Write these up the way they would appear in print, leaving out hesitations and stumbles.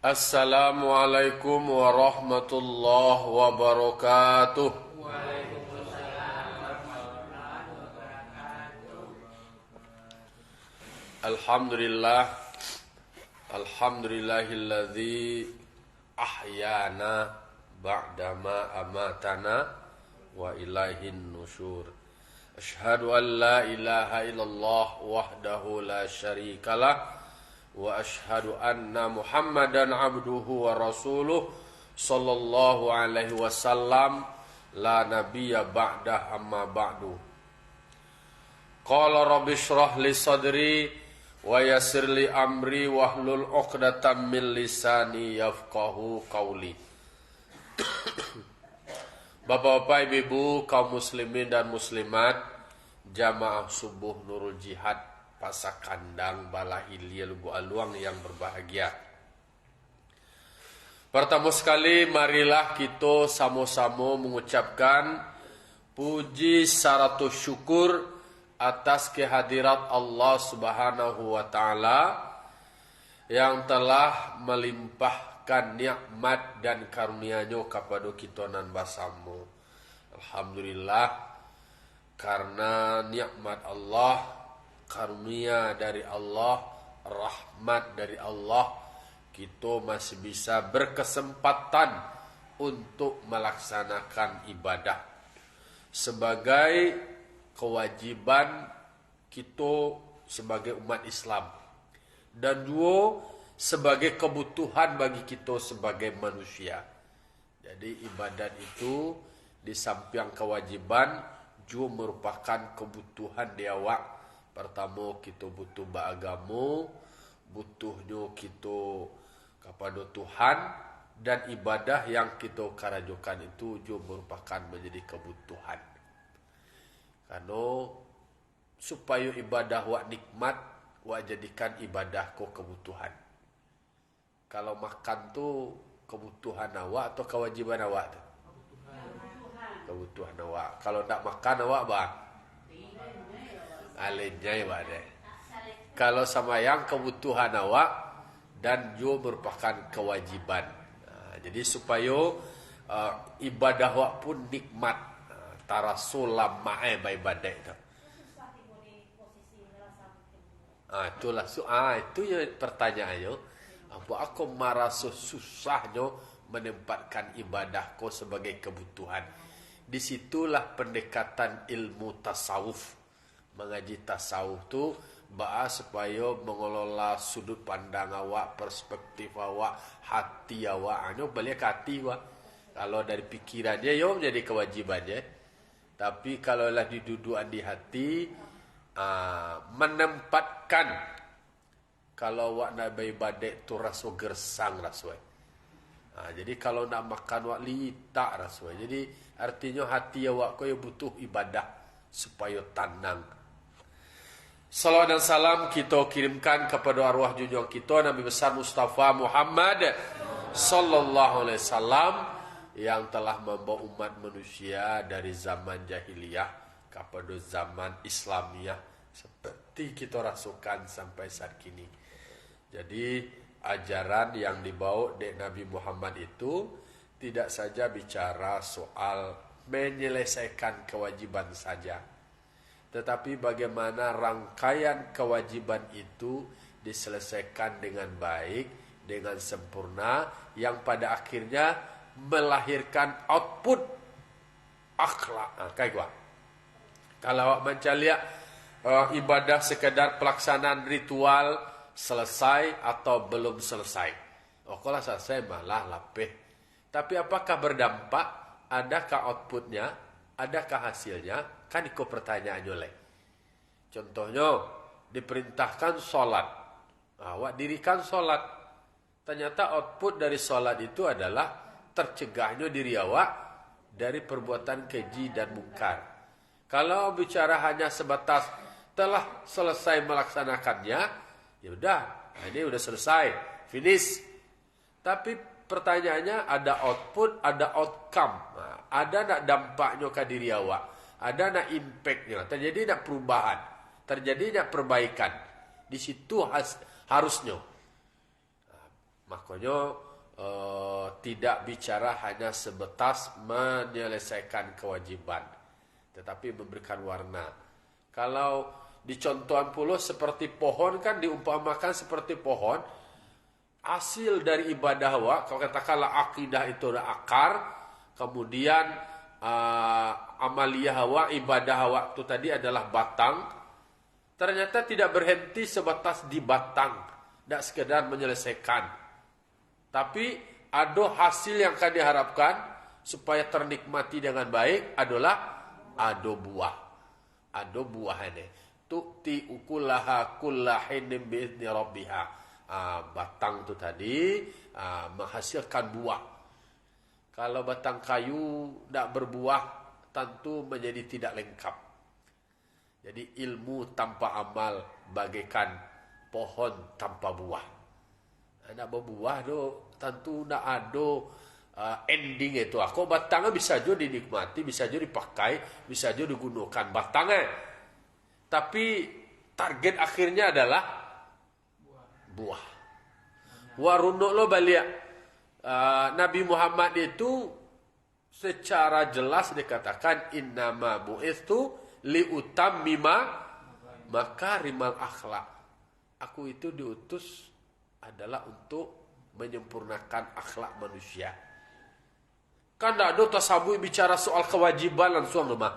Assalamualaikum warahmatullahi wabarakatuh. Alhamdulillah. Alhamdulillahilladzi ahyana ba'dama amatana wa ilaihin nusyur. Asyhadu an la ilaha illallah wahdahu la syarikalah wa asyhadu anna Muhammadan abduhu wa rasuluh sallallahu alaihi wasallam la nabiyya ba'dah amma ba'du. Qala rabbi shrah li sadri wa yassir li amri wahlul 'uqdatam min lisani yafqahu qawli. Bapak-bapak, ibu-ibu, kaum muslimin dan muslimat, jamaah subuh Nurul Jihad Pasakandang Balahilia Lugu Aluang yang berbahagia. Pertama sekali marilah kita sama-sama mengucapkan puji saratu syukur atas kehadirat Allah Subhanahu wa taala yang telah melimpahkan nikmat dan karunia-Nya kepada kita nan basamu. Alhamdulillah, karena nikmat Allah, karunia dari Allah, rahmat dari Allah, kita masih bisa berkesempatan untuk melaksanakan ibadah sebagai kewajiban kita sebagai umat Islam, dan juga sebagai kebutuhan bagi kita sebagai manusia. Jadi ibadat itu di samping kewajiban juga merupakan kebutuhan di awak. Pertama, kita butuh beragama, butuhnya kita kepada Tuhan, dan ibadah yang kita karajokan itu juga merupakan menjadi kebutuhan. Karena supaya ibadah wak nikmat, wak jadikan ibadah ko kebutuhan. Kalau makan tu kebutuhan awak atau kewajiban awak tu? Kebutuhan awak. Kalau tak makan awak bang? Alenjai badai. Kalau sama yang kebutuhan awak dan juga merupakan kewajiban. Jadi supaya ibadah awak pun nikmat. Tarasulam ma'e baibadah itu. Itulah itu ya pertanyaannya. Apa aku merasa susahnya menempatkan ibadah ko sebagai kebutuhan. Disitulah pendekatan ilmu tasawuf. Mengaji tasawuf tu bahas supaya mengelola sudut pandang awak, perspektif awak, hati awak. Hanya balik hati awak. Kalau dari pikirannya yo menjadi kewajibannya. Tapi kalau lah didudukan di hati, menempatkan kalau awak nak beribadah tu rasa gersang rasanya. Jadi kalau nak makan awak litak rasanya. Jadi artinya hati awak kau butuh ibadah supaya tenang. Salawat dan salam kita kirimkan kepada arwah junjungan kita Nabi besar Mustafa Muhammad sallallahu alaihi wasallam yang telah membawa umat manusia dari zaman jahiliyah kepada zaman Islamiah seperti kita rasakan sampai saat kini. Jadi ajaran yang dibawa dari Nabi Muhammad itu tidak saja bicara soal menyelesaikan kewajiban saja, tetapi bagaimana rangkaian kewajiban itu diselesaikan dengan baik, dengan sempurna, yang pada akhirnya melahirkan output akhlak. Kayak gua. Kalau awak mencari ibadah sekedar pelaksanaan ritual selesai atau belum selesai. Kalau selesai malah lapeh. Tapi apakah berdampak? Adakah outputnya? Adakah hasilnya? Kan ikut pertanyaannya oleh. Contohnya, diperintahkan sholat. Awak dirikan sholat. Ternyata output dari sholat itu adalah tercegahnya diri awak dari perbuatan keji dan mungkar. Kalau bicara hanya sebatas telah selesai melaksanakannya, ya udah, ini udah selesai, finish. Tapi pertanyaannya ada output, ada outcome. Ada nak dampaknya ke diri awak, ada nak impactnya, terjadi nak perubahan, terjadi nak perbaikan. Di situ harusnya. Makanya tidak bicara hanya sebatas menyelesaikan kewajiban, tetapi memberikan warna. Kalau di contohan pula seperti pohon kan diumpamakan seperti pohon, hasil dari ibadah awak, kalau katakanlah akidah itu adalah akar, kemudian amaliyah awak, ibadah awak itu tadi adalah batang, ternyata tidak berhenti sebatas di batang, tidak sekedar menyelesaikan, tapi ada hasil yang akan diharapkan supaya ternikmati dengan baik adalah ada buah. Ada buah ini. Tu'ti ukulaha kullahinim bi'izni rabbiha. Batang itu tadi menghasilkan buah. Kalau batang kayu tidak berbuah, tentu menjadi tidak lengkap. Jadi ilmu tanpa amal bagaikan pohon tanpa buah. Tidak berbuah tu tentu tidak ada ending itu. Aku batangnya bisa juga dinikmati, bisa juga dipakai, bisa juga digunakan batangnya. Tapi target akhirnya adalah buah. Warunuk lo balik. Nabi Muhammad itu secara jelas dikatakan innama bu'ithu liutammima makarimal akhlak. Aku itu diutus adalah untuk menyempurnakan akhlak manusia. Kan tidak ada tasabuh bicara soal kewajiban langsung rumah.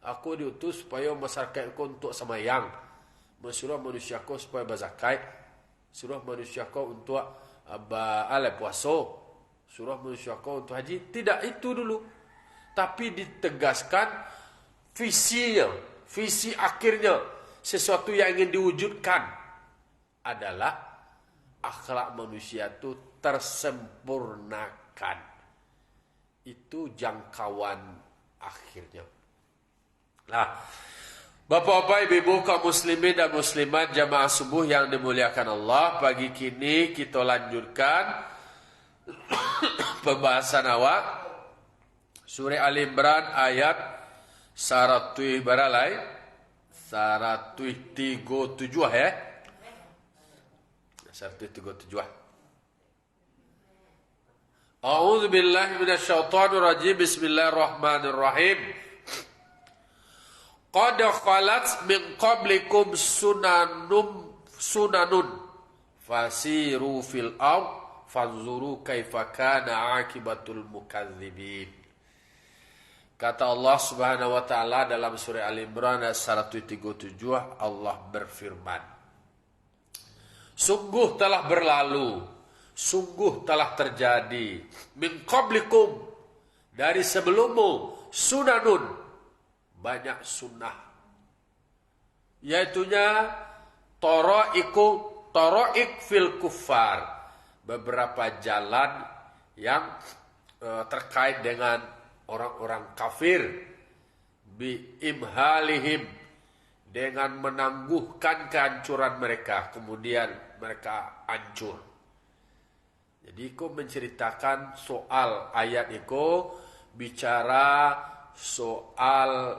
Aku diutus supaya masyarakat aku untuk semayang, mensuruh manusia aku supaya berzakat, suruh manusia aku untuk puasa, suruh manusia aku untuk haji. Tidak itu dulu, tapi ditegaskan visinya, visi akhirnya, sesuatu yang ingin diwujudkan adalah akhlak manusia itu tersempurnakan. Itu jangkauan akhirnya. Nah, Bapak-bapak, ibu-ibu, kaum muslimin dan muslimat jamaah subuh yang dimuliakan Allah, pagi kini kita lanjutkan pembahasan awak surah Al Imran ayat 137 ya. 137. A'udzu billahi minasyaitonir rajim. Bismillahirrahmanirrahim. Qad khalat min qablikum sunanun fasiru fil ard fanzuru kaifa kana akibatul mukadzibin. Kata Allah Subhanahu wa taala dalam surah Al Imran ayat 137, Allah berfirman, sungguh telah berlalu, sungguh telah terjadi min qablikum, dari sebelummu, sunanun, banyak sunnah, yaitunya toro'ik fil kuffar, beberapa jalan yang terkait dengan orang-orang kafir, bi imhalihim, dengan menangguhkan kehancuran mereka, kemudian mereka hancur. Jadi aku menceritakan soal ayat itu bicara soal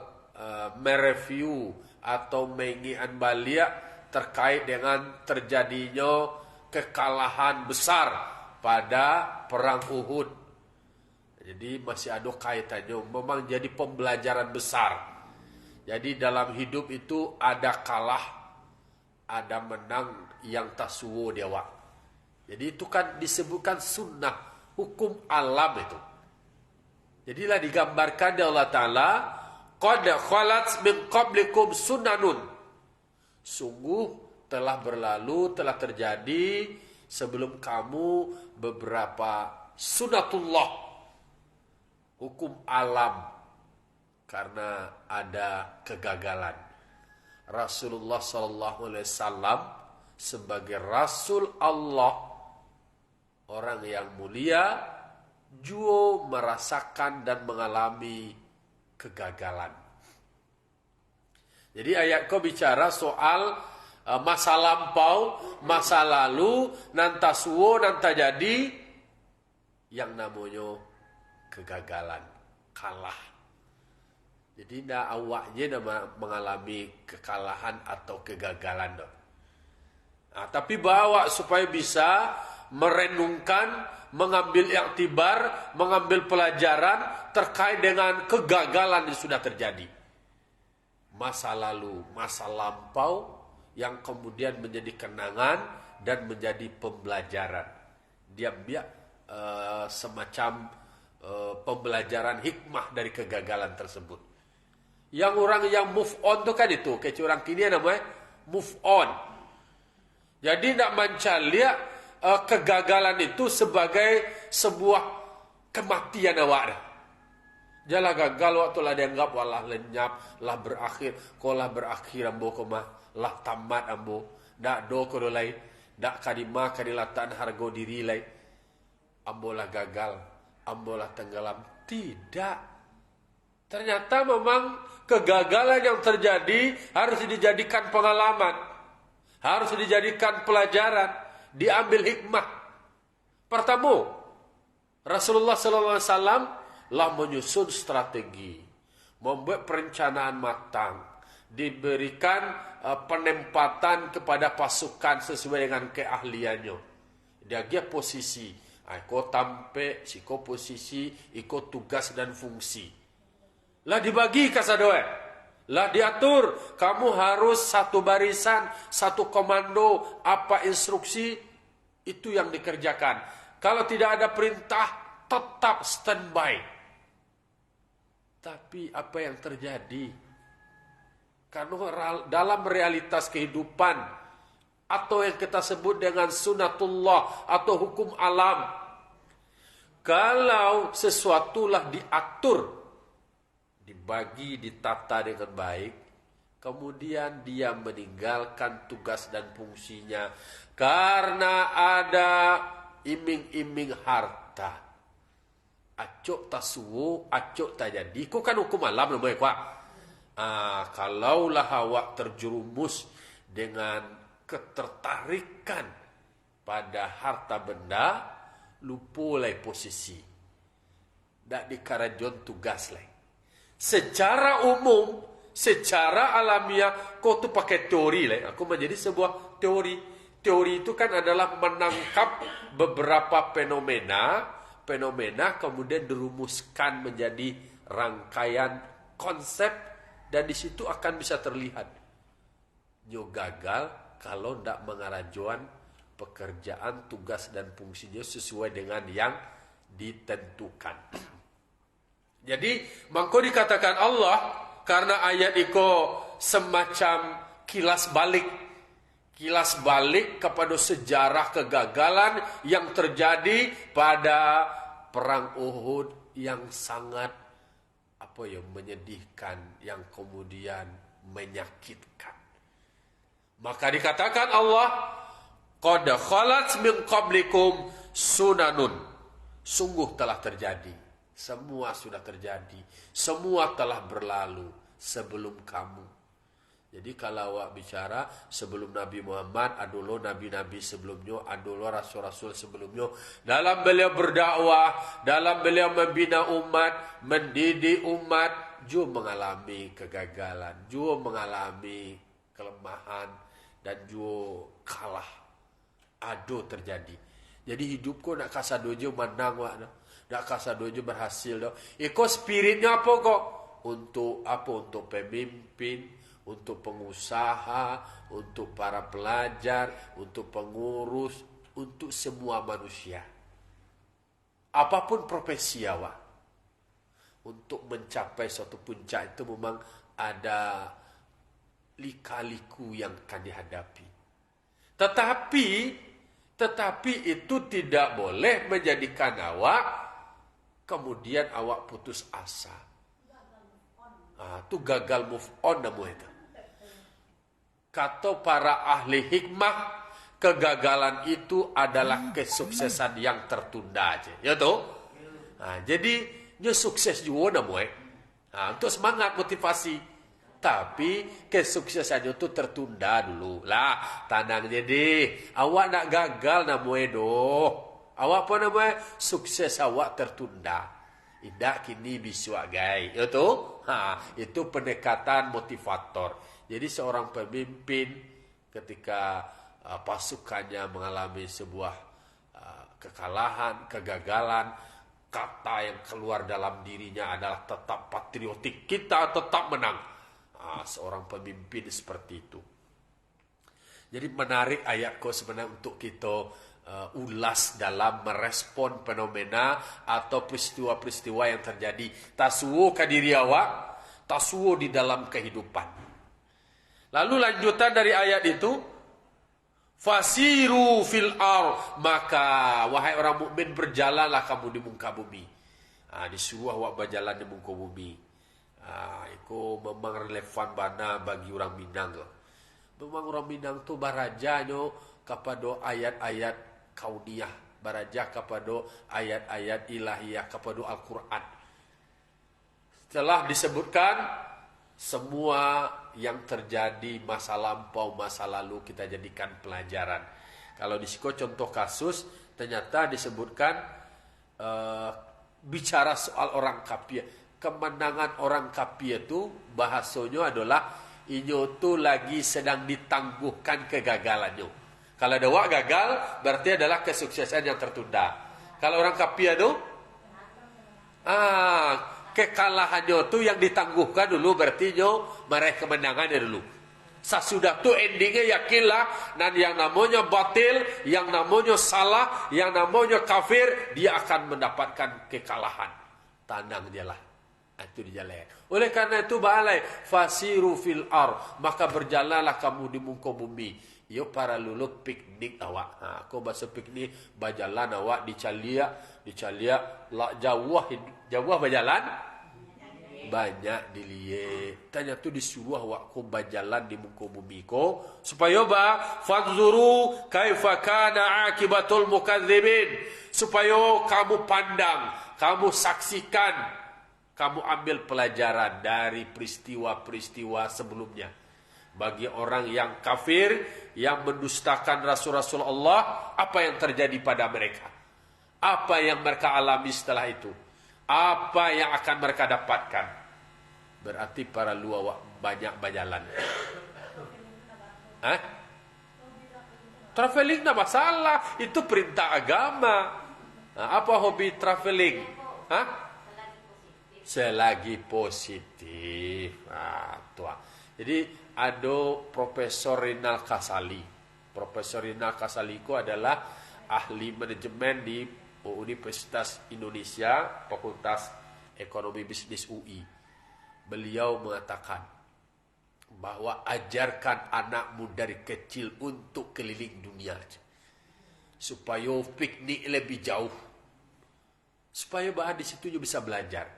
mereview atau mengingat balik terkait dengan terjadinya kekalahan besar pada perang Uhud. Jadi masih ada kaitannya, memang jadi pembelajaran besar. Jadi dalam hidup itu ada kalah, ada menang, yang tasuwo dewa. Jadi itu kan disebutkan sunnah, hukum alam itu. Jadilah digambarkan di Allah Ta'ala, qad khalat min qablikum sunanun, sungguh telah berlalu, telah terjadi sebelum kamu beberapa sunatullah, hukum alam, karena ada kegagalan. Rasulullah SAW sebagai Rasul Allah, orang yang mulia, juga merasakan dan mengalami kegagalan. Jadi ayat kau bicara soal masa lampau, masa lalu, nanta suwo, nanta jadi, yang namanya kegagalan, kalah. Jadi tidak awaknya mengalami kekalahan atau kegagalan. Nah, tapi bawa supaya bisa merenungkan, mengambil iktibar, mengambil pelajaran terkait dengan kegagalan yang sudah terjadi. Masa lalu, masa lampau yang kemudian menjadi kenangan dan menjadi pembelajaran. Dia semacam pembelajaran hikmah dari kegagalan tersebut. Yang orang yang move on itu kan itu, kayak orang kini namanya move on. Jadi tidak mencari kegagalan itu sebagai sebuah kematian awak. Jalah gagal waktu lah dianggap walah lenyap, lah berakhir, kolah berakhir ambo koma, lah tamat ambo, dak do kodolai, dak kadima kadilatan harga diri lai, ambo lah gagal, ambo lah tenggelam. Tidak. Ternyata memang kegagalan yang terjadi harus dijadikan pengalaman, harus dijadikan pelajaran, diambil hikmah. Pertama, Rasulullah SAW lah menyusun strategi, membuat perencanaan matang, diberikan penempatan kepada pasukan sesuai dengan keahliannya. Dia posisi, iko tampe, siko posisi, iko tugas dan fungsi. Lah dibagi kasadoe, lah diatur, kamu harus satu barisan, satu komando, apa instruksi, itu yang dikerjakan. Kalau tidak ada perintah, tetap standby. Tapi apa yang terjadi? Karena dalam realitas kehidupan atau yang kita sebut dengan sunatullah atau hukum alam, kalau sesuatulah diatur, dibagi, ditata dengan baik, kemudian dia meninggalkan tugas dan fungsinya karena ada iming-iming harta. Acok tak suwo, acok tak jadi. Itu kan hukum alam namanya kuat. Kalaulah awak terjerumus dengan ketertarikan pada harta benda, lupulai posisi. Tak dikarajon tugas lai. Secara umum, secara alamiah, kau tu pakai teori lai. Aku menjadi sebuah teori. Teori itu kan adalah menangkap beberapa fenomena kemudian dirumuskan menjadi rangkaian konsep dan di situ akan bisa terlihat nyo gagal kalau tidak mengarajuan pekerjaan, tugas dan fungsinya sesuai dengan yang ditentukan. Jadi mangko dikatakan Allah karena ayat itu semacam kilas balik kepada sejarah kegagalan yang terjadi pada perang Uhud yang sangat menyedihkan, yang kemudian menyakitkan. Maka dikatakan Allah, qad khalat min qablikum sunanun. Sungguh telah terjadi, semua sudah terjadi, semua telah berlalu sebelum kamu. Jadi kalau awak bicara sebelum Nabi Muhammad, adulo nabi-nabi sebelumnya, adulo rasul-rasul sebelumnya. Dalam beliau berdakwah, dalam beliau membina umat, mendidik umat, juga mengalami kegagalan, juga mengalami kelemahan, dan juga kalah. Aduh terjadi. Jadi hidupku nak kasadojo menang wak, nak kasadojo berhasil. Iko spiritnya apa kok? Untuk apa? Untuk pemimpin, untuk pengusaha, untuk para pelajar, untuk pengurus, untuk semua manusia. Apapun profesi awak, untuk mencapai suatu puncak itu memang ada lika-liku yang akan dihadapi. Tetapi itu tidak boleh menjadikan awak kemudian awak putus asa. Itu gagal move on namanya itu. Kata para ahli hikmah, kegagalan itu adalah kesuksesan yang tertunda aja. Ya toh? Jadi dia sukses juga namanya. Untuk semangat motivasi. Tapi kesuksesannya itu tertunda dulu. Lah, tenang jadi. Awak nak gagal namanya doh. Awak apa namanya? Sukses awak tertunda. Tidak kini bisa guys. Itu pendekatan motivator. Jadi seorang pemimpin ketika pasukannya mengalami sebuah kekalahan, kegagalan, kata yang keluar dalam dirinya adalah tetap patriotik, kita tetap menang. Seorang pemimpin seperti itu. Jadi menarik ayat kau sebenarnya untuk kita ulas dalam merespon fenomena atau peristiwa-peristiwa yang terjadi. Tasuo ke diri awak, tasuo di dalam kehidupan. Lalu lanjutan dari ayat itu, fasiru fil ar, maka wahai orang mukmin berjalanlah kamu di muka bumi. Disuruh awak berjalan di muka bumi. Itu memang relevan bana bagi orang Minang. Memang orang Minang tu barajanyo kepada ayat-ayat kauniyah, baraja kepada ayat-ayat ilahiyah, kepada Al-Quran. Setelah disebutkan semua yang terjadi masa lampau, masa lalu kita jadikan pelajaran. Kalau di siko contoh kasus, ternyata disebutkan bicara soal orang kafir. Kemenangan orang kafir itu bahasanya adalah inyo tu lagi sedang ditangguhkan kegagalannya. Kalau ada wak gagal, berarti adalah kesuksesan yang tertunda. Kalau orang kafir itu, kekalahannya tu yang ditangguhkan dulu, berarti nyo meraih kemenangannya dulu. Sesudah tu endingnya yakinlah, dan yang namanya batil, yang namanya salah, yang namanya kafir, dia akan mendapatkan kekalahan. Tandang dia lah. Itu di jalan. Oleh karena itu balai fasiru fil ar, maka berjalanlah kamu di muka bumi. Yo para lulu piknik awak. Aku bahasa piknik berjalan awak di Calia lah jauh berjalan banyak dilihat. Tanya tu disuruh awak ko berjalan di muka bumi ko supaya fanzuru kaifa kana akibatul mukadzibin, supaya kamu pandang, kamu saksikan, kamu ambil pelajaran dari peristiwa-peristiwa sebelumnya. Bagi orang yang kafir, yang mendustakan Rasul-Rasul Allah, apa yang terjadi pada mereka? Apa yang mereka alami setelah itu? Apa yang akan mereka dapatkan? Berarti para luar banyak berjalan. Traveling tidak masalah, itu perintah agama. Apa hobi traveling? Selagi positif. Jadi ada Profesor Rinal Kasali. Profesor Rinal Kasali itu adalah ahli manajemen di Universitas Indonesia, Fakultas Ekonomi Bisnis UI. Beliau mengatakan bahwa ajarkan anakmu dari kecil untuk keliling dunia, supaya piknik lebih jauh, supaya bahan di situ juga bisa belajar.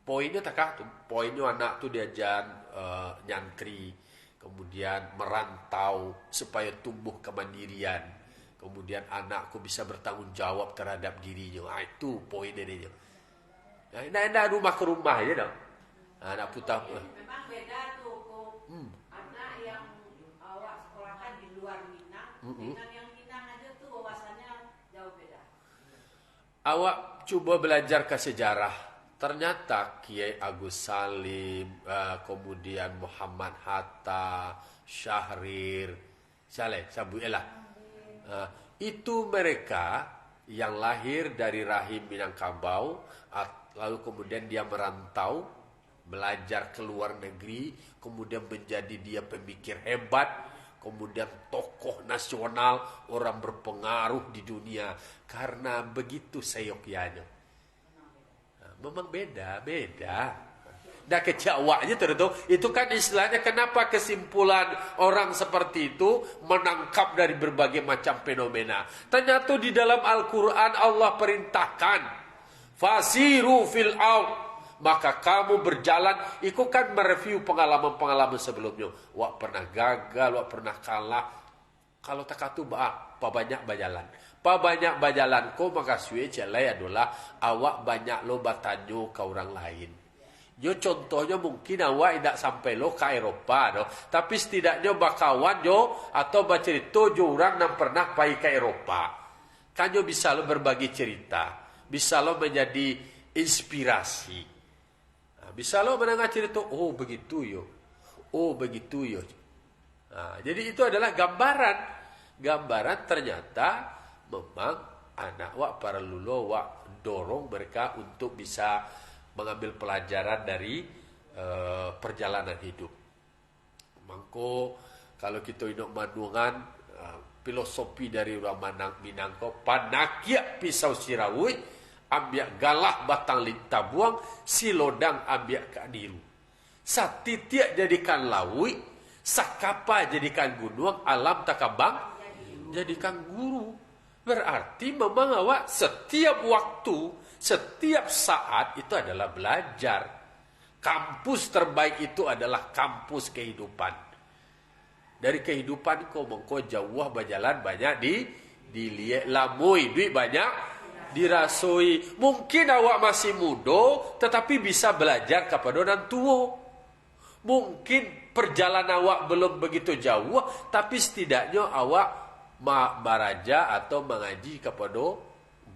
Poinnya takah tuh, poinnya anak tuh diajar nyantri, kemudian merantau supaya tumbuh kemandirian, kemudian anakku bisa bertanggung jawab terhadap dirinya. Itu poinnya dia. Nah, rumah ke rumah aja dong. Anak putar. Memang beda tuh anak yang awak sekolahkan di luar Minang dengan yang Minang aja tuh wawasannya jauh beda. Awak coba belajar ke sejarah. Ternyata Kiai Agus Salim, kemudian Muhammad Hatta, Syahrir, Sabuelah. Itu mereka yang lahir dari rahim Minangkabau, lalu kemudian dia merantau, belajar ke luar negeri, kemudian menjadi dia pemikir hebat, kemudian tokoh nasional, orang berpengaruh di dunia. Karena begitu seyogyanya. Memang beda. Nah kecawanya tertentu itu kan istilahnya, kenapa kesimpulan orang seperti itu menangkap dari berbagai macam fenomena. Ternyata di dalam Al-Quran Allah perintahkan fasiru fil ard, maka kamu berjalan. Itu kan mereview pengalaman-pengalaman sebelumnya. Wak pernah gagal, wak pernah kalah. Kalau tak katu apa banyak berjalan. Banyak berjalan ko maka suwe celai adalah awak banyak lo bertanya ke orang lain. Yo contohnya mungkin awak tidak sampai lo ke Eropa do, tapi setidaknya bakawan yo atau bercerita jo orang yang pernah pergi ke Eropa. Kan yo bisa lo berbagi cerita, bisa lo menjadi inspirasi. Bisa lo mendengar cerita, oh begitu yo. Jadi itu adalah gambaran ternyata memang anak wak para lulo wak dorong mereka untuk bisa mengambil pelajaran dari perjalanan hidup. Mangko kalau kita hidup manungan filosofi dari orang Minangkau, panakia pisau sirawui, ambiak galah batang lintah buang, silodang ambiak kak diru. Satitiak jadikan lawi, sakapa jadikan gunung, alam takabang jadikan guru. Berarti memang awak setiap waktu, setiap saat itu adalah belajar. Kampus terbaik itu adalah kampus kehidupan. Dari kehidupan kau jauh berjalan banyak dilihat lamui, duit banyak dirasui. Mungkin awak masih muda tetapi bisa belajar kepada orang tua. Mungkin perjalanan awak belum begitu jauh tapi setidaknya awak baraja atau mengaji kepada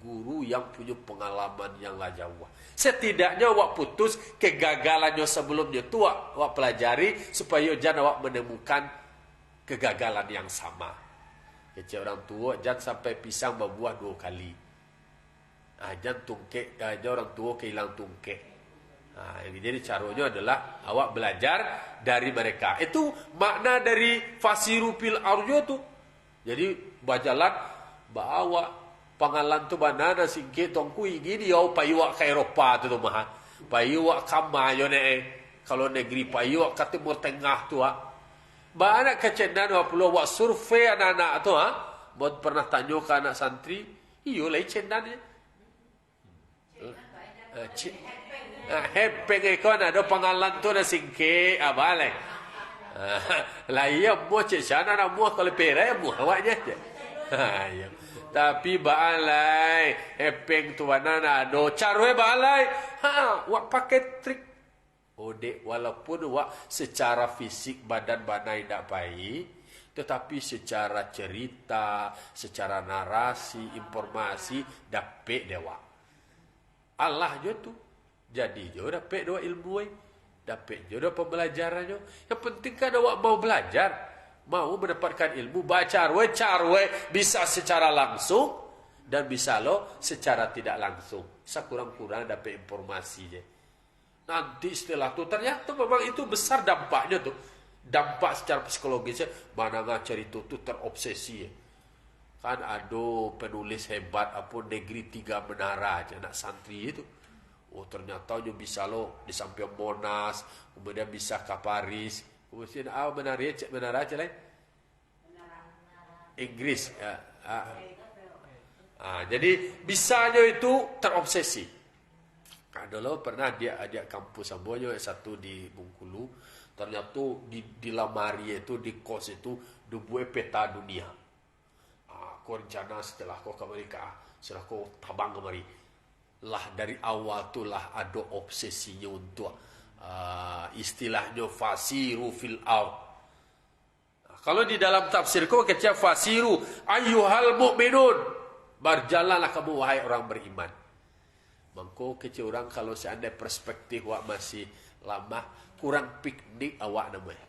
guru yang punya pengalaman yang lah jauh. Setidaknya awak putus kegagalannya sebelumnya tu awak pelajari supaya jangan awak menemukan kegagalan yang sama. Kecil orang tua jangan sampai pisang berbuah 2 kali. Jangan tungkek, jangan orang tua kehilang tungkek. Jadi caranya adalah awak belajar dari mereka. Itu makna dari fasiru fil arjo tu. Jadi berjalan bawa pangalan tu banana singke tongkui gini yo payuak ke Eropa tu mah. Payuak kama yo kalau negeri payuak ke Timur Tengah tu Ba anak kecenan wa perlu buat survei anak-anak tu buat pernah tanya ke anak santri, iyo lai cendan ya. Hepeng ikon ada pangalan tu na singke balai. Lah iya mu cecana na mu kalau pera mu awaknya je. Tapi balai hepeng tu banana do carwe balai. Wak pakai trik Odek walaupun wak secara fisik badan banai tak baik, tetapi secara cerita, secara narasi, informasi dapat dewa. Allah je tu. Jadi je dapat dewa ilmu, dapat je dewa pembelajarannya. Yang penting kan awak mau belajar, mau mendapatkan ilmu, baca carwe bisa secara langsung dan bisa lo secara tidak langsung. Sekurang-kurang dapat informasi je. Nanti setelah itu ternyata memang itu besar dampaknya tuh. Dampak secara psikologisnya mana ngacari itu terobsesi ya. Kan ada penulis hebat apa negeri 3 menara aja anak santri itu. Oh ternyata dia bisa lo di samping Monas, kemudian bisa ke Paris, kemudian menara aja lain. Inggris ya. Jadi bisanya itu terobsesi. Dulu pernah dia ajak kampus semuanya satu di Bengkulu, ternyata di lamari itu di kos itu dibuat peta dunia. Kau rencana setelah kau ke Amerika, setelah kau tabang kemari, lah dari awal tu lah ada obsesinya untuk istilahnya fasiru fil ard. Kalau di dalam tafsir kau kecil fasiru ayyuhal mu'minun, berjalanlah kamu wahai orang beriman. Mangko kecil orang kalau seandainya perspektif awak masih lama, kurang piknik awak namanya.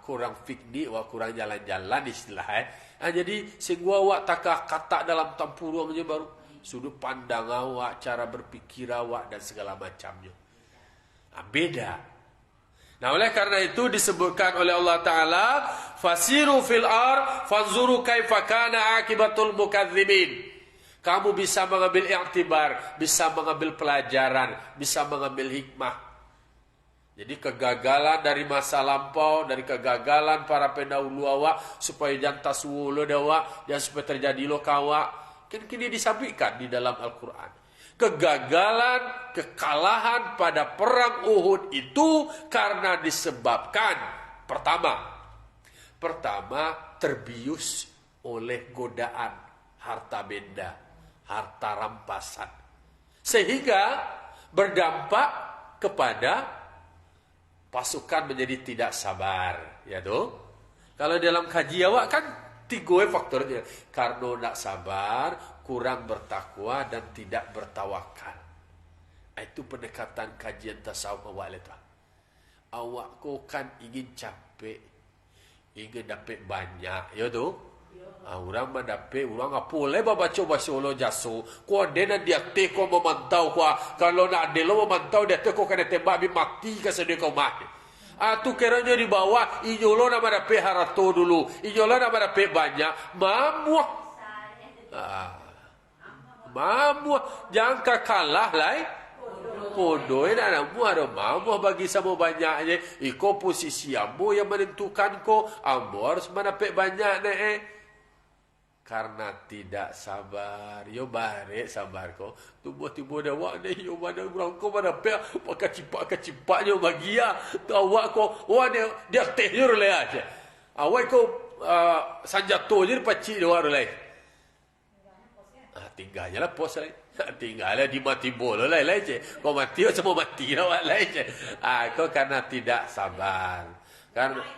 Kurang piknik awak, kurang jalan-jalan istilahnya. Jadi sehingga awak tak kata dalam tampurungnya baru sudut pandang awak, cara berpikir awak dan segala macamnya. Beda. Nah oleh karena itu disebutkan oleh Allah Ta'ala, fasiru fil ard fanzuru kaifa kana akibatul mukadzibin. Kamu bisa mengambil iktibar, bisa mengambil pelajaran, bisa mengambil hikmah. Jadi kegagalan dari masa lampau, dari kegagalan para pendahulu awak, supaya jangan taswulo awak, jangan supaya terjadi lo kawak. Kan kini disampaikan di dalam Al-Quran. Kegagalan, kekalahan pada perang Uhud itu karena disebabkan pertama terbius oleh godaan harta benda, harta rampasan, sehingga berdampak kepada pasukan menjadi tidak sabar, ya tuh. Kalau dalam kaji awak kan 3 faktornya, karena tidak sabar, kurang bertakwa dan tidak bertawakal. Itu pendekatan kajian tasawuf awak itu. Awak kau kan ingin capek, ingin dapat banyak, ya tuh. Orang mendapat, orang apa boleh baca bahasa Allah jaso. Kau ada nak dia te kau memantau kau. Kalau nak ada lo memantau dia te kau kena tembak bi mati ke sedih kau mati. Tu keranya di bawah, inyolo nak mendapat harato dulu. Inyolo nak mendapat banyak, mamuah. Mamuah, jangan kalah lah. Bodoh nak nak ada mamuah bagi sama banyaknya. Iko posisi ambo yang menentukan kau. Ambo harus mendapat banyak karena tidak sabar. Yo bare sabar ko. Tiba-tiba dah awak ni yo mana orang ko mana pe pakai cipak-cipaknya bagi ya. Tu awak ko awak dia teh yo le aja. Awak ko sanjato je pacik dia awak le. Tinggalnya lah pos le. Tinggalnya di mati bola le je. Ko mati yo semua mati awak le je. Ko karena tidak sabar. Karena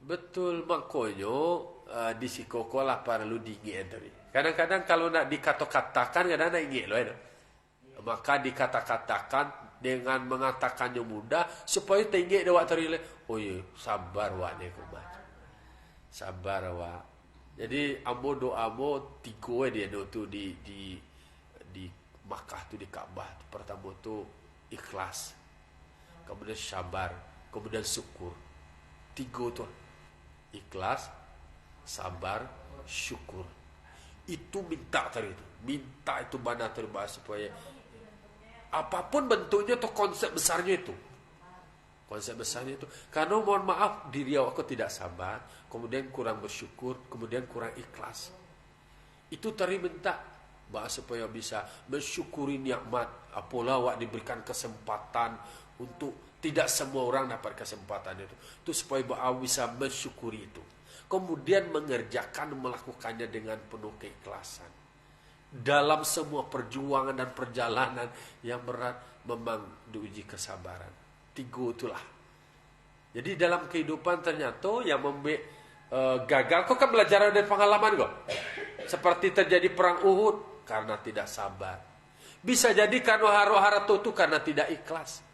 betul, makanya di sikokolah perlu diingat tadi. Kadang-kadang kalau nak dikata-katakan kadang nak ingat loh. Maka dikata-katakan dengan mengatakannya mudah supaya tinggi dewak tadi. Oh iya, sabar wak ni kumat. Sabar wak. Jadi ambo doa tiga dia tu di Makkah tu di Ka'bah. Pertama tu ikhlas. Kemudian sabar, kemudian syukur. Tiga tu. Ikhlas, sabar, syukur. Itu minta tadi itu. Minta itu mana terbaik supaya apapun bentuknya tu konsep besarnya itu. Konsep besarnya itu. Karena mohon maaf diri aku tidak sabar, kemudian kurang bersyukur, kemudian kurang ikhlas. Itu tadi minta bahwa supaya bisa mensyukuri nikmat. Apalah awak diberikan kesempatan untuk tidak semua orang dapat kesempatan itu. Itu supaya awak bisa mensyukuri itu. Kemudian mengerjakan, melakukannya dengan penuh keikhlasan. Dalam semua perjuangan dan perjalanan yang berat memang diuji kesabaran. Tiga itulah. Jadi dalam kehidupan ternyata yang gagal, kau kan belajar dari pengalaman kau. Seperti terjadi perang Uhud karena tidak sabar. Bisa jadi karena haro-harato itu karena tidak ikhlas.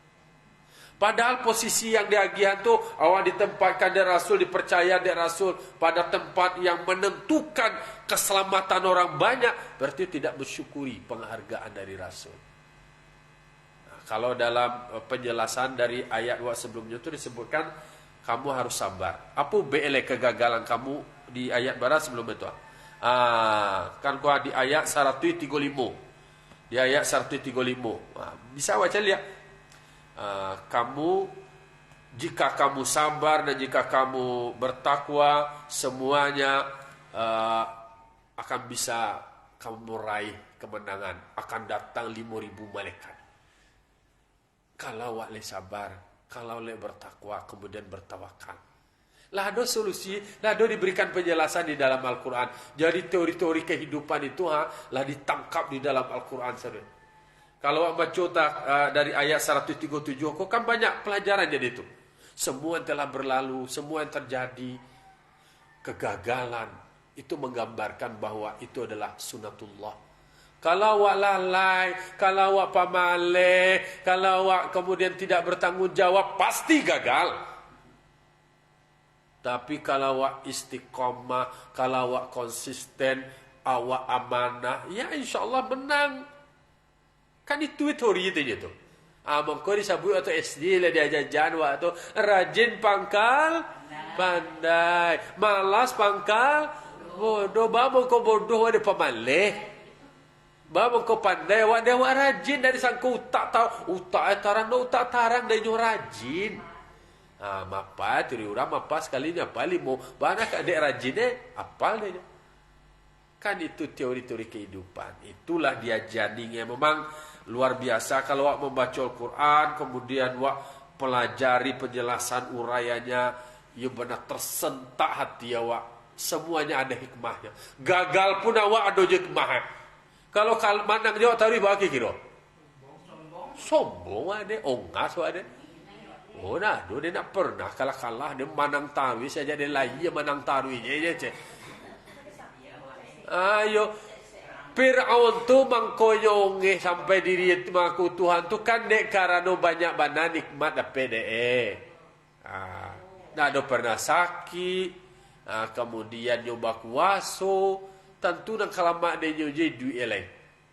Padahal posisi yang diagihan tu awak ditempatkan dari Rasul, dipercaya dari Rasul pada tempat yang menentukan keselamatan orang banyak, berarti tidak bersyukuri penghargaan dari Rasul. Nah, kalau dalam penjelasan dari ayat sebelumnya itu disebutkan kamu harus sabar. Apa BL kegagalan kamu di ayat barat sebelum itu? Kan gua di ayat 135. Di ayat 135. Bisa baca lihat. Kamu jika kamu sabar dan jika kamu bertakwa, semuanya akan bisa kamu raih kemenangan. Akan datang 5.000 malaikat. Kalau awak sabar, kalau awak bertakwa, kemudian bertawakal. Lah ada solusi, lah ada diberikan penjelasan di dalam Al-Quran. Jadi teori-teori kehidupan itu lah ditangkap di dalam Al-Quran saudara. Kalau awak baca dari ayat 137, kok kan banyak pelajaran jadi itu. Semua yang telah berlalu, semua yang terjadi, kegagalan, itu menggambarkan bahwa itu adalah sunatullah. Kalau awak lalai, kalau awak pamale, kalau awak kemudian tidak bertanggung jawab, pasti gagal. Tapi kalau awak istiqomah, kalau awak konsisten, awak amanah, ya insya Allah menang. Kan itu teori itu je tu. Mengko disebut atau SD lah dia jajan waktu rajin pangkal pandai, malas pangkal bodoh. Babo kau bodoh ada pamaleh. Babo kau pandai awak dia awak rajin dari sangka utak tahu utak tarang dia nyo rajin. Mapa tiri orang mapa sekali ni apa limo banyak adik rajin apal dia. Kan itu teori-teori kehidupan. Itulah dia jadinya memang luar biasa. Kalau awak membaca Al-Quran, kemudian awak pelajari penjelasan urayanya, ia benar tersentak hati awak. Semuanya ada hikmahnya. Gagal pun awak ada hikmahnya. Kalau manang jawab tahu bagi kira. Sombong ada, ongas ada. Oh nah, dia nak pernah kalah dia manang tahu saja dia lagi manang tahu je. Ayo. Fir'aun tu mangkoyonge sampai diri mengaku Tuhan tu kan dek karena banyak bana nikmat dapat dek. Nah, do pernah sakit, kemudian nyoba kuaso, tentu dan kalamak dia nyuji duit lain.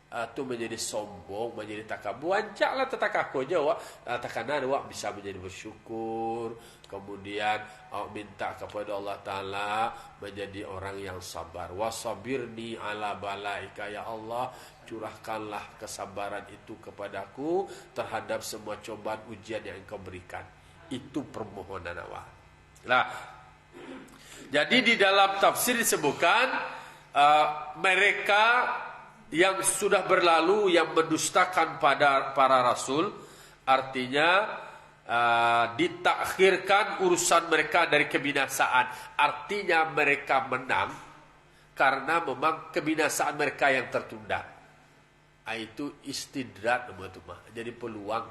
Tu menjadi sombong, menjadi takabur. Wancaklah tetakaku aja wak. Takanan wak bisa menjadi bersyukur. Kemudian minta kepada Allah Ta'ala menjadi orang yang sabar. Wasabirni ala balaika, ya Allah, curahkanlah kesabaran itu kepadaku terhadap semua cobaan ujian yang Engkau berikan. Itu permohonan awak. Nah, jadi di dalam tafsir disebutkan mereka yang sudah berlalu yang mendustakan pada para rasul, artinya ditakhirkan urusan mereka dari kebinasaan. Artinya mereka menang karena memang kebinasaan mereka yang tertunda. Itu istidrat, jadi peluang.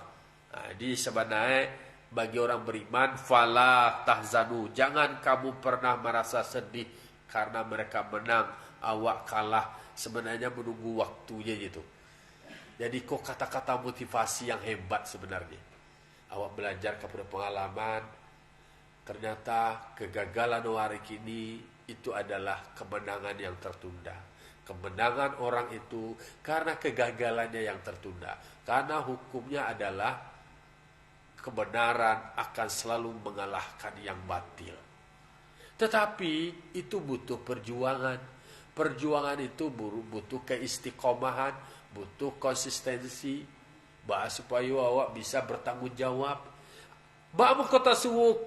Di sebenarnya bagi orang beriman, fala tahzanu, jangan kamu pernah merasa sedih karena mereka menang, awak kalah. Sebenarnya menunggu waktunya gitu. Jadi kok kata-kata motivasi yang hebat sebenarnya. Awak belajar kepada pengalaman, ternyata kegagalan hari kini itu adalah kemenangan yang tertunda. Kemenangan orang itu karena kegagalannya yang tertunda. Karena hukumnya adalah kebenaran akan selalu mengalahkan yang batil. Tetapi itu butuh perjuangan. Perjuangan itu butuh keistiqomahan, butuh konsistensi, supaya awak bisa bertanggung jawab. Bamu kota suwu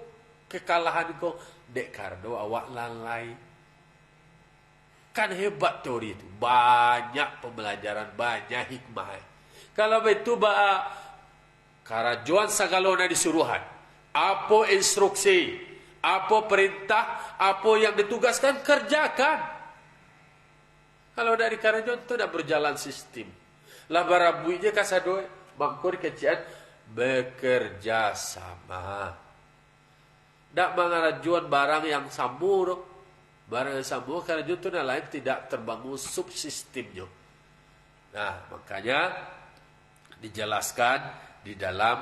kekalahan kau dek karena awak lalai. Kan hebat teori itu, banyak pembelajaran, banyak hikmah. Kalau itu karajuan sagalona disuruhan, apa instruksi, apa perintah, apa yang ditugaskan kerjakan. Kalau dari karajon itu tidak berjalan sistem. Lah barabuinya kasadoe mangkur kecian bekerja sama. Tidak mengarajuan barang yang sambur. Barang yang sambur karajon itu lain tidak terbangun subsistemnya. Nah, makanya dijelaskan di dalam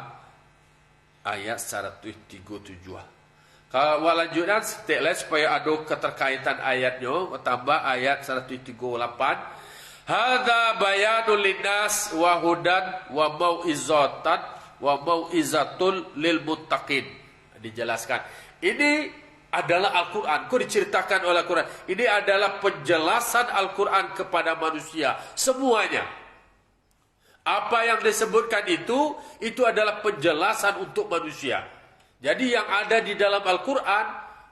ayat 137. Kalau lanjutkan setelah supaya ada keterkaitan ayatnya, tambah ayat 138. Hadza bayanul linnas wa hudan wa mau'izatan wa mau'izatul lil muttaqin. Dijelaskan. Ini adalah Al-Quran. Kok diceritakan oleh Al-Quran? Ini adalah penjelasan Al-Quran kepada manusia. Semuanya. Apa yang disebutkan itu adalah penjelasan untuk manusia. Jadi yang ada di dalam Al-Quran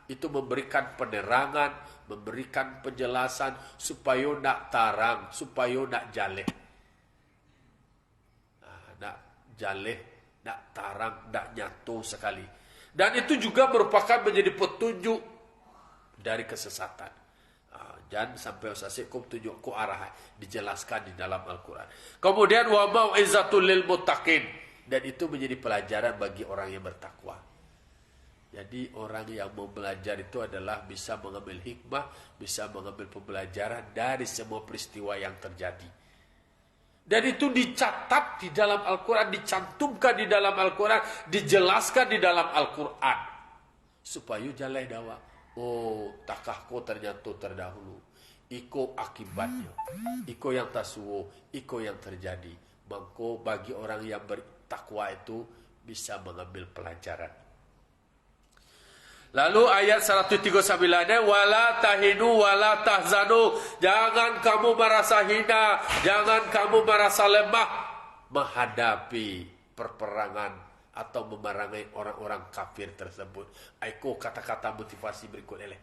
itu memberikan penerangan, memberikan penjelasan supaya nak tarang, supaya nak jaleh. Nak jaleh, nak tarang, nak nyatu sekali. Dan itu juga merupakan menjadi petunjuk dari kesesatan. Jangan sampai usahasikum tunjuk ku arah, dijelaskan di dalam Al-Quran. Kemudian wa mau'izatul lil muttaqin, dan itu menjadi pelajaran bagi orang yang bertakwa. Jadi orang yang mau belajar itu adalah bisa mengambil hikmah, bisa mengambil pembelajaran dari semua peristiwa yang terjadi. Dan itu dicatat di dalam Al-Quran, dicantumkan di dalam Al-Quran, dijelaskan di dalam Al-Quran. Supaya jalai dawa. Oh, takahku ternyata terdahulu. Iko akibatnya. Iko yang tasuwo, iko yang terjadi. Maka bagi orang yang bertakwa itu bisa mengambil pelajaran. Lalu ayat 139-nya wala tahinu wala tahzanu, jangan kamu merasa hina, jangan kamu merasa lemah menghadapi perperangan atau memerangi orang-orang kafir tersebut. Aiko kata-kata motivasi berikut ini.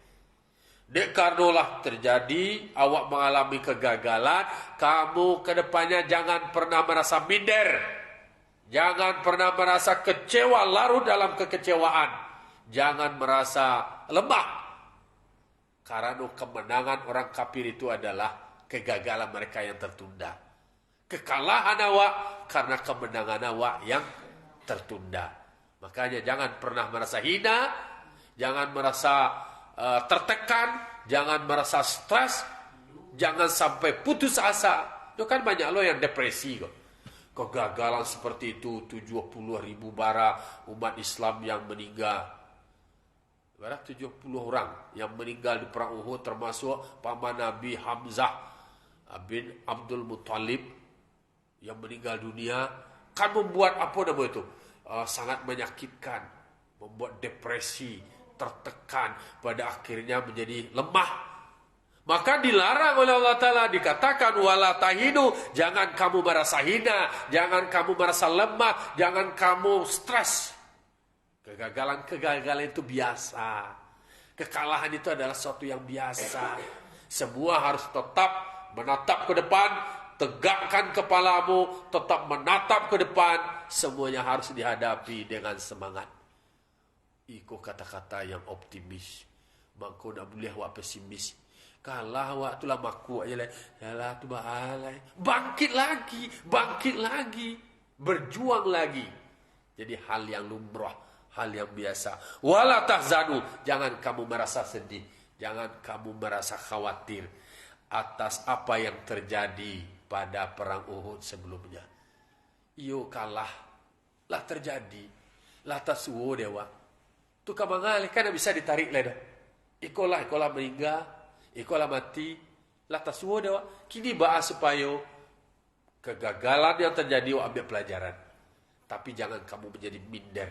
Dek kardolah terjadi, awak mengalami kegagalan, kamu kedepannya jangan pernah merasa minder, jangan pernah merasa kecewa, larut dalam kekecewaan. Jangan merasa lemah. Karena kemenangan orang kafir itu adalah kegagalan mereka yang tertunda. Kekalahan awak karena kemenangan awak yang tertunda. Makanya jangan pernah merasa hina, jangan merasa tertekan, jangan merasa stres, Jangan sampai putus asa. Itu kan banyak loh yang depresi kok. Kegagalan seperti itu, 70.000 bara umat Islam yang meninggal. Berapa 70 orang yang meninggal di perang Uhud, termasuk paman Nabi Hamzah bin Abdul Muttalib yang meninggal dunia. Kan membuat apa namanya itu? Sangat menyakitkan, membuat depresi, tertekan, pada akhirnya menjadi lemah. Maka dilarang oleh Allah Ta'ala, dikatakan wala tahinu, jangan kamu merasa hina, jangan kamu merasa lemah, jangan kamu stres. Kegagalan itu biasa. Kekalahan itu adalah sesuatu yang biasa. Semua harus tetap menatap ke depan, tegakkan kepalamu, tetap menatap ke depan. Semuanya harus dihadapi dengan semangat. Iko kata-kata yang optimis. Maka nak boleh awak pesimis. Kalah awak tu lah maku aja lah. Yalah tu baalai. Bangkit lagi. Berjuang lagi. Jadi hal yang lumrah, hal yang biasa. Wala tahzanu, jangan kamu merasa sedih, jangan kamu merasa khawatir atas apa yang terjadi pada perang Uhud sebelumnya. Iyo kalah, lah terjadi, lah tasuwo dewa. Tu kamangal kan bisa ditarik lah dah. Ikolah meninggal, ikolah mati, lah tasuwo dewa. Kini bahas supaya kegagalan yang terjadi ambil pelajaran. Tapi jangan kamu menjadi minder.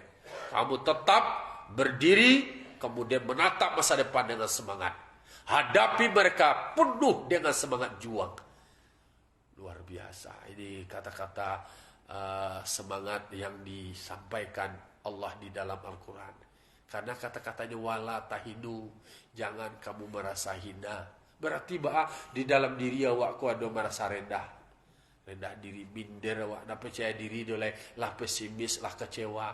Kamu tetap berdiri, kemudian menatap masa depan dengan semangat. Hadapi mereka penuh dengan semangat juang. Luar biasa. Ini kata-kata semangat yang disampaikan Allah di dalam Al-Quran. Karena kata-katanya wala tahinu, jangan kamu merasa hina. Berarti di dalam diri awakku ada merasa rendah diri, minder awak, nak percaya diri doleh, lah pesimis, lah kecewa.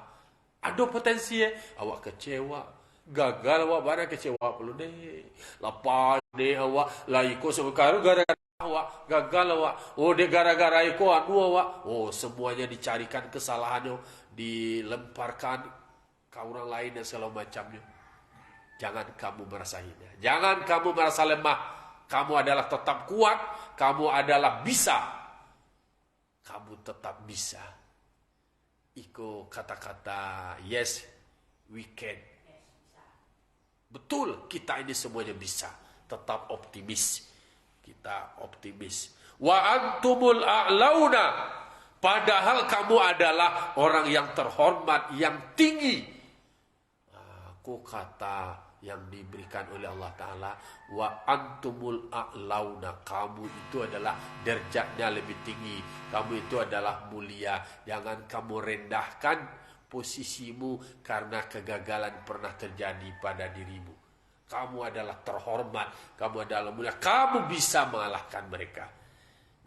Ada potensi awak kecewa, gagal awak, barang kecewa perlu deh. Lapar deh awak, lah ikut sekarang gara-gara awak gagal awak. Oh dia gara-gara ikut awak. Oh semuanya dicarikan kesalahannya, dilemparkan ke orang lain dan segala macamnya. Jangan kamu merasa hina, jangan kamu merasa lemah. Kamu adalah tetap kuat, kamu adalah bisa. Kamu tetap bisa. Iko kata-kata yes, we can. Betul, kita ini semuanya bisa. Tetap optimis. Kita optimis. Wa antumul a'launa. Padahal kamu adalah orang yang terhormat, yang tinggi. Aku kata yang diberikan oleh Allah Ta'ala, wa antumul a'launa, kamu itu adalah derajatnya lebih tinggi, kamu itu adalah mulia. Jangan kamu rendahkan posisimu karena kegagalan pernah terjadi pada dirimu. Kamu adalah terhormat, kamu adalah mulia, kamu bisa mengalahkan mereka.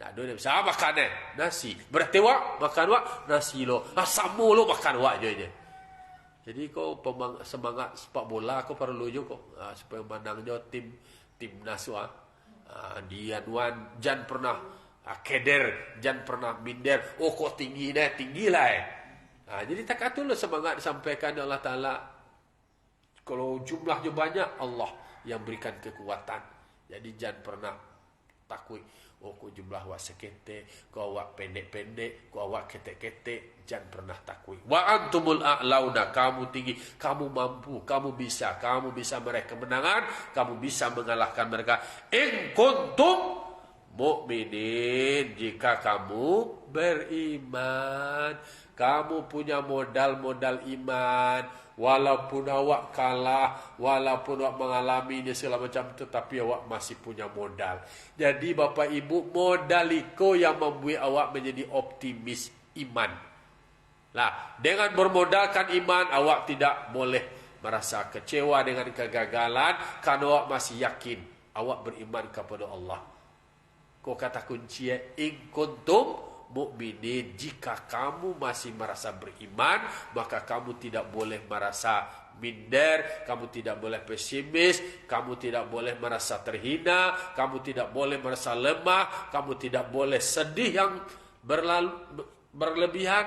Nah, dia bisa makan nasi, berarti wak makan wak nasi lo, samu lo makan wak je. Jadi kau semangat sepak bola kau perlu juga kok supaya menangnya timnas Dian Wan jan pernah keder, jan pernah minder. Oh kok tinggi lah. Jadi tak kata lo semangat disampaikan Allah Ta'ala. Kalau jumlahnya banyak, Allah yang berikan kekuatan. Jadi jan pernah takut. Oh kau jumlah awak sekete, kau awak pendek-pendek, kau awak ketek-ketek, jangan pernah takut. Wa antumul a'launa, kamu tinggi, kamu mampu, kamu bisa meraih kemenangan, kamu bisa mengalahkan mereka. In kuntum mu'minin, jika kamu beriman, kamu punya modal iman. Walaupun awak kalah, walaupun awak mengalami ini segala macam, tetapi awak masih punya modal. Jadi Bapak Ibu, modal itu yang membuat awak menjadi optimis iman. Lah, dengan bermodalkan iman, awak tidak boleh merasa kecewa dengan kegagalan, karena awak masih yakin, awak beriman kepada Allah. Kau kata kunci in kuntum mukminin, jika kamu masih merasa beriman, maka kamu tidak boleh merasa minder, kamu tidak boleh pesimis, kamu tidak boleh merasa terhina, kamu tidak boleh merasa lemah, kamu tidak boleh sedih yang berlebihan.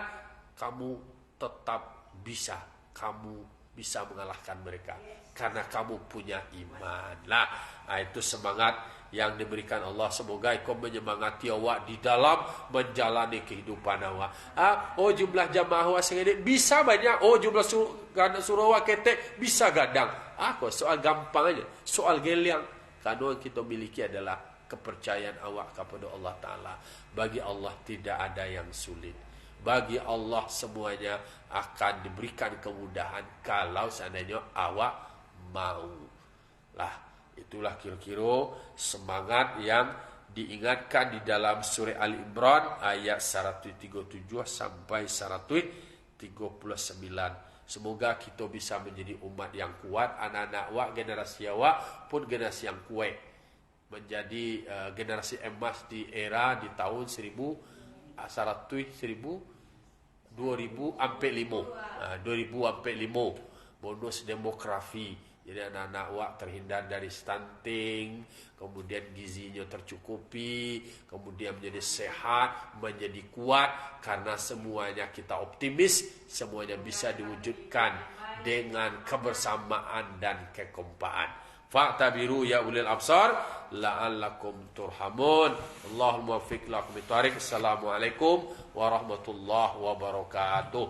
Kamu tetap bisa, kamu bisa mengalahkan mereka karena kamu punya iman. Nah, itu semangat yang diberikan Allah. Semoga kau menyemangati awak di dalam menjalani kehidupan awak. Oh, jumlah jamaah awak segini bisa banyak. Oh, jumlah suruh awak ketek bisa gadang. Kok soal gampang aja, soal geliang. Karena yang kita miliki adalah kepercayaan awak kepada Allah Ta'ala. Bagi Allah tidak ada yang sulit. Bagi Allah semuanya akan diberikan kemudahan kalau seandainya awak mau. Lah, itulah kira-kira semangat yang diingatkan di dalam surah Ali Imran ayat 137 sampai 139. Semoga kita bisa menjadi umat yang kuat, anak-anak awak, generasi awak pun generasi yang kuat, menjadi generasi emas di era di tahun 2000 sampai 5 bonus demografi. Jadi anak-anak awak terhindar dari stunting, kemudian gizinya tercukupi, kemudian menjadi sehat, menjadi kuat, karena semuanya kita optimis, semuanya bisa diwujudkan dengan kebersamaan dan kekompakan. Fa'tabiru ya ulil absar la'allakum turhamun. Allahumma waffiq lakum bitariq. Assalamualaikum warahmatullahi wabarakatuh.